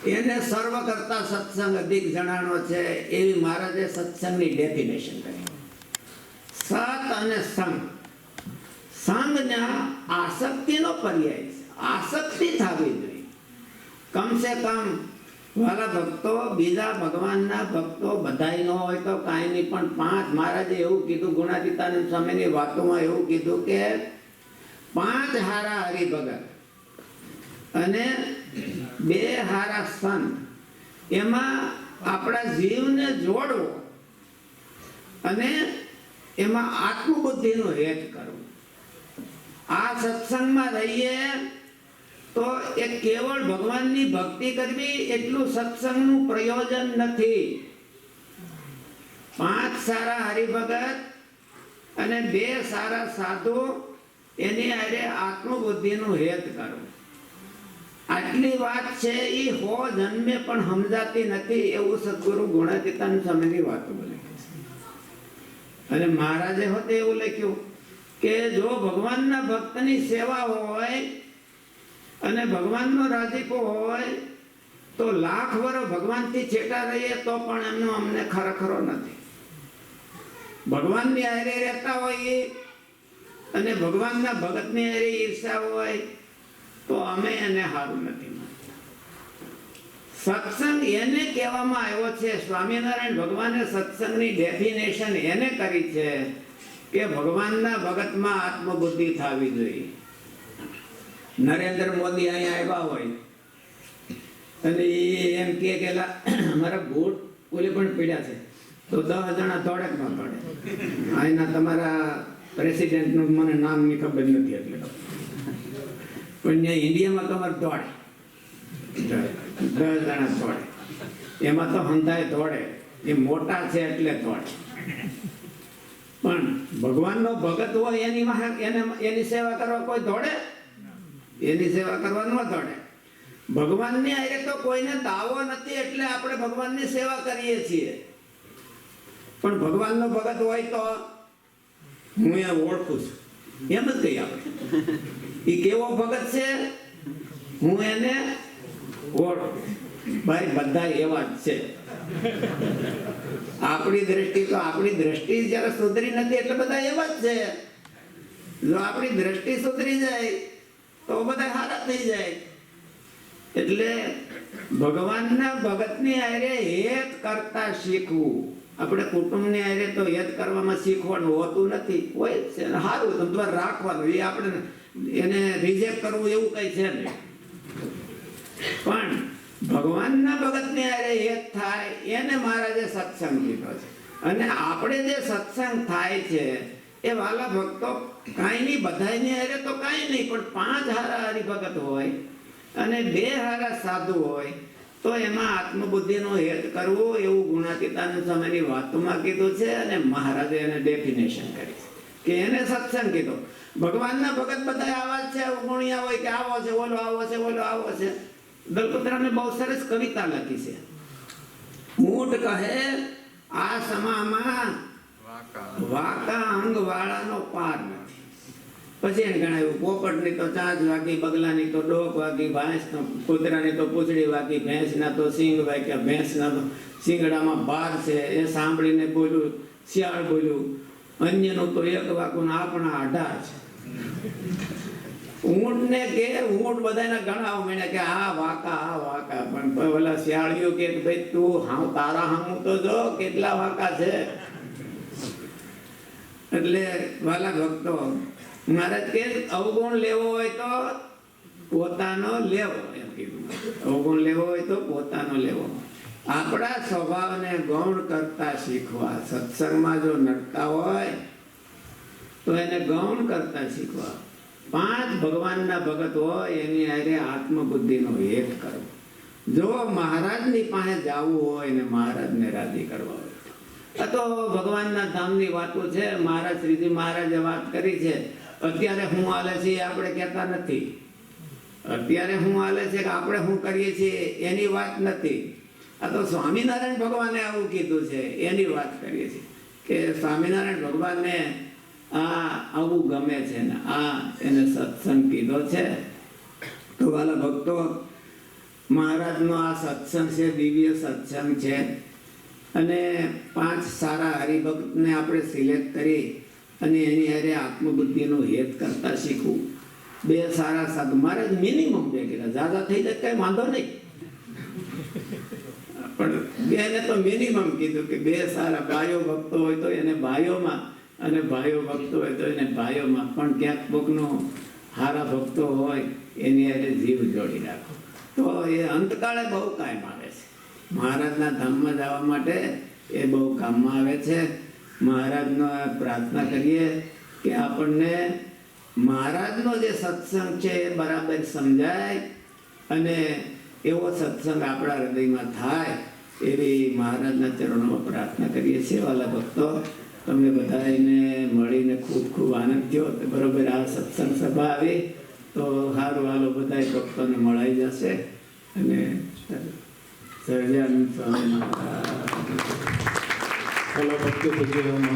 એને સર્વ કરતા સત્સંગ અધિક જણાનો છે એવી મહારાજે સત્સંગની ડેફિનેશન કરી. સત અને સંગ, સંગના આસક્તિનો પર્યાય છે. આસક્તિ થવી જોઈએ. કમસે કમ વાલા ભક્તો, બીજા ભગવાનના ભક્તો બધાય ન હોય તો કાંઈ નહીં, પણ 5 મહારાજે એવું કીધું, ગુણાતીતાનંદ સ્વામીની વાતોમાં એવું કીધું કે 5 હારા હરિભગત અને 2 હારા સંત, એમાં આપણા જીવને જોડવો અને એમાં આત્મબુદ્ધિનો હેત કરવો. આ સત્સંગમાં રહીએ તો એ કેવળ ભગવાનની ભક્તિ કરવી એટલું સત્સંગનું પ્રયોજન નથી. 5 સારા હરિભગત અને 2 સારા સાધુ, એની હારે આત્મબુદ્ધિનું હેત કરવું. આટલી વાત છે એ 100 જન્મે પણ સમજાતી નથી એવું સદગુરુ ગુણાતીતાનંદ સ્વામીની વાતો બોલે છે. અને મહારાજે હોતે એવું લખ્યું કે જો ભગવાનના ભક્તની સેવા હોય અને ભગવાનનો રાજીપો હોય તો 1,00,000 વર્ષ ભગવાનથી છેટા રહીએ તો પણ એમનો અમને ખરેખરો નથી. ભગવાનની હારે રહેતા હોઈએ અને ભગવાનના ભગતની હારે ઈર્ષા હોય તો અમે એને સારું નથી માનતા. સત્સંગ એને કહેવામાં આવ્યો છે. સ્વામિનારાયણ ભગવાને સત્સંગની ડેફિનેશન એને કરી છે કે ભગવાનના ભગતમાં આત્મબુદ્ધિ થવી જોઈએ. નરેન્દ્ર મોદી અહીંયા આવ્યા હોય અને એમ કે અમારા ભોટ ઓલે પણ પીડ્યા છે તો 10 જણા દોડે ન દોડે. અહીંના તમારા પ્રેસિડેન્ટનું મને નામની ખબર નથી એટલે, પણ ત્યાં ઇન્ડિયામાં તમારે દોડે, 10 જણા દોડે. એમાં તો હંધાય દોડે, એ મોટા છે એટલે દોડે. પણ ભગવાનનો ભગત હોય એની સેવા કરવા કોઈ દોડે? એની સેવા કરવા ન દોડે. ભગવાનની આરે તો કોઈને દાવો નથી એટલે આપણે ભગવાનની સેવા કરીએ છીએ. પણ ભગવાનનો ભગત હોય તો હું એ ઓળખું છું એમ જ કહીએ આપણે. એ કેવો ભગત છે હું એને ઓળખું. ભાઈ બધા એવા જ છે. આપણી દ્રષ્ટિ જયારે સુધરી નથી એટલે બધા એવા જ છે. જો આપણી દ્રષ્ટિ સુધરી જાય તો બધા સારા થઈ જાય. એટલે ભગવાનના ભગતની હારે હેત કરતા શીખવું. આપણે કુટુંબની હારે તો હેત કરવામાં શીખવાનું હોતું નથી. હોય છે સારું તમારે રાખવાનું, એ આપણે એને રિજેક્ટ કરવું એવું કઈ છે નહીં. પણ ભગવાનના ભગતની હારે હેત થાય એને મહારાજે સત્સંગ કીધો છે. અને આપણે જે સત્સંગ થાય છે એ વાલા ભક્તો કાંઈ નહીં, બધાની હારે તો કાંઈ નહીં, પણ 5 હારા હરિભગત હોય અને 2 હારા સાધુ હોય તો એમાં આત્મબુદ્ધિનો હેત કરવો એવું ગુણાતીતાનંદ સ્વામીની વાતોમાં કીધું છે. અને મહારાજે એને ડેફિનેશન કરી કે એને સત્સંગ કીધો. ભગવાનના ભગત બધા આવા છે, ગુણિયા હોય કે આવો છે, ઓલો આવો છે, ઓલો આવો છે. દલપતરામે બહુ સરસ કવિતા લખી છે. ઊંટ કહે આ સમામાં વાકા અંગ વાળાનો પાર નથી. પછી એને ગણાવ્યું પોપટની તો ચાંચ વાગી, બગલાની તો ડોક વાગી, કૂતરાની તો પૂંછડી વાગી, ભેંસના તો સિંગ વાગ્યા, ભેંસના તો શિંગડામાં બાર છે. એ સાંભળીને બોલ્યું શિયાળ બોલ્યું અન્યનું તો 1 વાગું ને આપણા 18 છે. ઊંટને કે ઊંટ બધાને ગણાવ મળે કે આ વાકા. પણ ઓલા શિયાળીઓ કે ભાઈ તું તારા હામું તો જો કેટલા વાકા છે. એટલે વાલા ભક્તો મહારાજ કે અવગુણ લેવો હોય તો પોતાનો લેવો. એમ કીધું અવગુણ લેવો હોય તો પોતાનો લેવો. આપણા સ્વભાવને ગૌણ કરતા શીખવા. સત્સંગમાં જો નડતા હોય તો એને ગૌણ કરતા શીખવા. 5 ભગવાનના ભગત હોય એની હારે આત્મબુદ્ધિનો હેત કરવો. જો મહારાજની પાસે જવું હોય ને મહારાજને રાજી કરવા હોય તો ભગવાનના ધામની વાતો છે. મહારાજ શ્રીજી મહારાજે વાત કરી છે. અત્યારે શું હાલે છે એ આપણે કહેતા નથી. અત્યારે શું હાલે છે કે આપણે શું કરીએ છીએ એની વાત નથી. આ તો સ્વામિનારાયણ ભગવાને આવું કીધું છે એની વાત કરીએ છીએ કે સ્વામિનારાયણ ભગવાનને આવું ગમે છે ને આ એને સત્સંગ કીધો છે. તો વાલા ભક્તો મહારાજનો આ સત્સંગ છે, દિવ્ય સત્સંગ છે, અને 5 સારા હરિભક્તને આપણે સિલેક્ટ કરી અને એની હારે આત્મબુદ્ધિનો હેત કરતા શીખવું. 2 સારા સાધુ, મારે મિનિમમ 2 કીધા, ઝાઝા થઈ જાય કઈ વાંધો નહીં, પણ 2 ને તો મિનિમમ કીધું કે 2 સારા ભાઈઓ ભક્તો હોય તો એને ભાઈઓમાં, અને ભાઈઓ ભક્તો હોય તો એને ભાઈઓમાં, પણ ક્યાંક કોકનો સારા ભક્તો હોય એની હારે જીવ જોડી રાખો તો એ અંતકાળે બહુ કામ આવે છે. મહારાજના ધામમાં જવા માટે એ બહુ કામમાં આવે છે. મહારાજનો પ્રાર્થના કરીએ કે આપણને મહારાજનો જે સત્સંગ છે એ બરાબર સમજાય અને એવો સત્સંગ આપણા હૃદયમાં થાય એવી મહારાજના ચરણોમાં પ્રાર્થના કરીએ છીએ. વાલા ભક્તો, તમે બધાને મળીને ખૂબ ખૂબ આનંદ થયો. બરોબર આ સત્સંગ સભા આવી તો સારું, હાલો બધા ભક્તોને મળાઈ જશે. અને સહજાનંદ સ્વામી